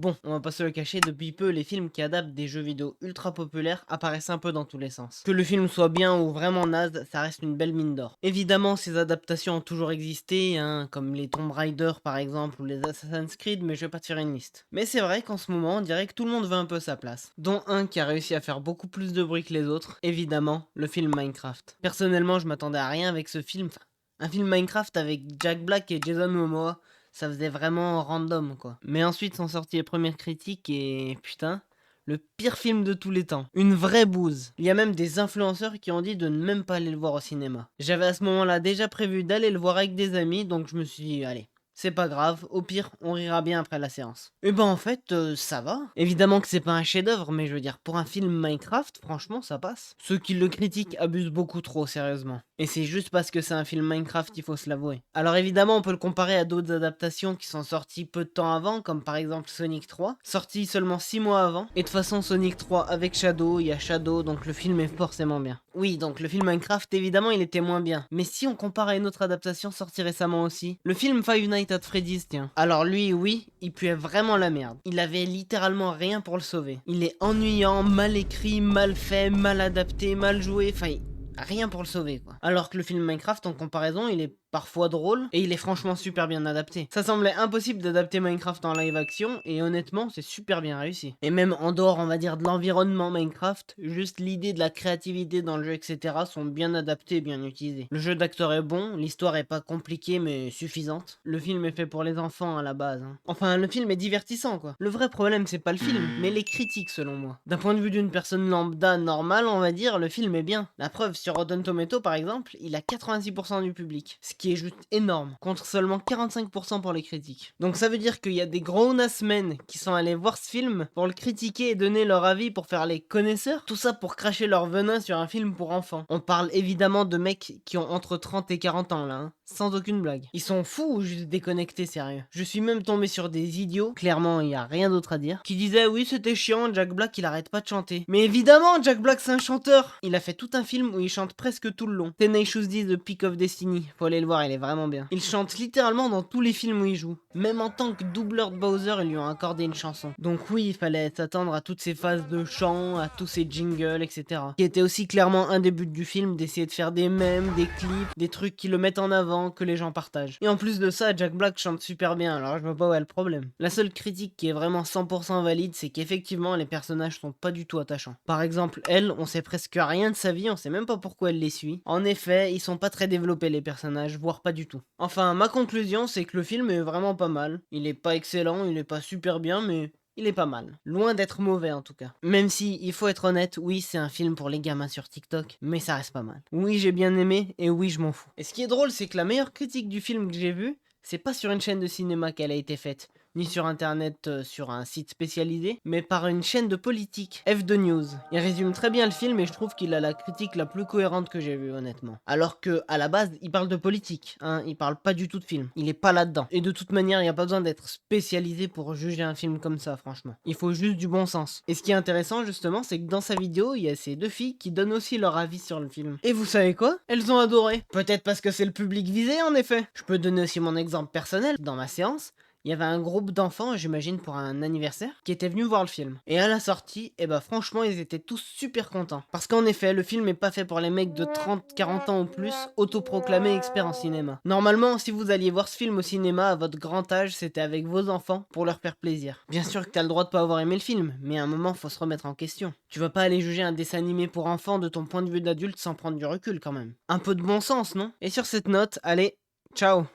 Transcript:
Bon, on va pas se le cacher, depuis peu, les films qui adaptent des jeux vidéo ultra populaires apparaissent un peu dans tous les sens. Que le film soit bien ou vraiment naze, ça reste une belle mine d'or. Évidemment, ces adaptations ont toujours existé, hein, comme les Tomb Raider par exemple, ou les Assassin's Creed, mais je vais pas te faire une liste. Mais c'est vrai qu'en ce moment, on dirait que tout le monde veut un peu sa place. Dont un qui a réussi à faire beaucoup plus de bruit que les autres, évidemment, le film Minecraft. Personnellement, je m'attendais à rien avec ce film, enfin, un film Minecraft avec Jack Black et Jason Momoa, ça faisait vraiment random quoi. Mais ensuite sont sorties les premières critiques et putain, le pire film de tous les temps. Une vraie bouse. Il y a même des influenceurs qui ont dit de ne même pas aller le voir au cinéma. J'avais à ce moment-là déjà prévu d'aller le voir avec des amis, donc je me suis dit allez. C'est pas grave, au pire, on rira bien après la séance. Et ben en fait, ça va. Évidemment que c'est pas un chef-d'œuvre, mais je veux dire, pour un film Minecraft, franchement, ça passe. Ceux qui le critiquent abusent beaucoup trop, sérieusement. Et c'est juste parce que c'est un film Minecraft, il faut se l'avouer. Alors évidemment, on peut le comparer à d'autres adaptations qui sont sorties peu de temps avant, comme par exemple Sonic 3, sorti seulement 6 mois avant. Et de toute façon, Sonic 3 avec Shadow, il y a Shadow, donc le film est forcément bien. Oui, donc le film Minecraft, évidemment, il était moins bien. Mais si on compare à une autre adaptation sortie récemment aussi, le film Five Nights at Freddy's, tiens. Alors lui, oui, il puait vraiment la merde. Il avait littéralement rien pour le sauver. Il est ennuyant, mal écrit, mal fait, mal adapté, mal joué, enfin, rien pour le sauver quoi. Alors que le film Minecraft en comparaison il est parfois drôle et il est franchement super bien adapté. Ça semblait impossible d'adapter Minecraft en live action et honnêtement c'est super bien réussi. Et même en dehors on va dire de l'environnement Minecraft, juste l'idée de la créativité dans le jeu etc sont bien adaptés et bien utilisés. Le jeu d'acteur est bon, l'histoire est pas compliquée mais suffisante. Le film est fait pour les enfants à la base. Hein. Enfin le film est divertissant quoi. Le vrai problème c'est pas le film mais les critiques selon moi. D'un point de vue d'une personne lambda normale on va dire le film est bien. La preuve sur Rotten Tomato par exemple il a 86% du public. Ce qui est juste énorme, contre seulement 45% pour les critiques. Donc ça veut dire qu'il y a des grown-ass men qui sont allés voir ce film pour le critiquer et donner leur avis pour faire les connaisseurs, tout ça pour cracher leur venin sur un film pour enfants. On parle évidemment de mecs qui ont entre 30 et 40 ans là, hein. Sans aucune blague. Ils sont fous ou juste déconnectés sérieux. Je suis même tombé sur des idiots, clairement il y a rien d'autre à dire, qui disaient oui c'était chiant, Jack Black il arrête pas de chanter. Mais évidemment Jack Black c'est un chanteur. Il a fait tout un film où il chante presque tout le long. Tenacious D The Peak of Destiny, faut aller le voir, il est vraiment bien. Il chante littéralement dans tous les films où il joue. Même en tant que doubleur de Bowser, ils lui ont accordé une chanson. Donc oui, il fallait s'attendre à toutes ces phases de chant, à tous ces jingles, etc. Qui était aussi clairement un des buts du film, d'essayer de faire des mèmes, des clips, des trucs qui le mettent en avant, que les gens partagent. Et en plus de ça, Jack Black chante super bien, alors je vois pas où est le problème. La seule critique qui est vraiment 100% valide, c'est qu'effectivement les personnages sont pas du tout attachants. Par exemple, elle, on sait presque rien de sa vie, on sait même pas pourquoi elle les suit. En effet, ils sont pas très développés les personnages, voire pas du tout. Enfin, ma conclusion, c'est que le film est vraiment pas mal. Il est pas excellent, il est pas super bien, mais il est pas mal. Loin d'être mauvais en tout cas. Même si, il faut être honnête, oui, c'est un film pour les gamins sur TikTok, mais ça reste pas mal. Oui, j'ai bien aimé, et oui, je m'en fous. Et ce qui est drôle, c'est que la meilleure critique du film que j'ai vue, c'est pas sur une chaîne de cinéma qu'elle a été faite, ni sur internet sur un site spécialisé, mais par une chaîne de politique, F2 News. Il résume très bien le film et je trouve qu'il a la critique la plus cohérente que j'ai vue honnêtement. Alors que à la base, il parle de politique, hein, il parle pas du tout de film. Il est pas là-dedans. Et de toute manière, il n'y a pas besoin d'être spécialisé pour juger un film comme ça, franchement. Il faut juste du bon sens. Et ce qui est intéressant justement, c'est que dans sa vidéo, il y a ces deux filles qui donnent aussi leur avis sur le film. Et vous savez quoi? Elles ont adoré. Peut-être parce que c'est le public visé en effet. Je peux donner aussi mon exemple personnel. Dans ma séance, il y avait un groupe d'enfants, j'imagine pour un anniversaire, qui étaient venus voir le film. Et à la sortie, franchement, ils étaient tous super contents. Parce qu'en effet, le film est pas fait pour les mecs de 30-40 ans ou plus, autoproclamés experts en cinéma. Normalement, si vous alliez voir ce film au cinéma à votre grand âge, c'était avec vos enfants, pour leur faire plaisir. Bien sûr que t'as le droit de pas avoir aimé le film, mais à un moment, faut se remettre en question. Tu vas pas aller juger un dessin animé pour enfants de ton point de vue d'adulte sans prendre du recul quand même. Un peu de bon sens, non? Et sur cette note, allez, ciao!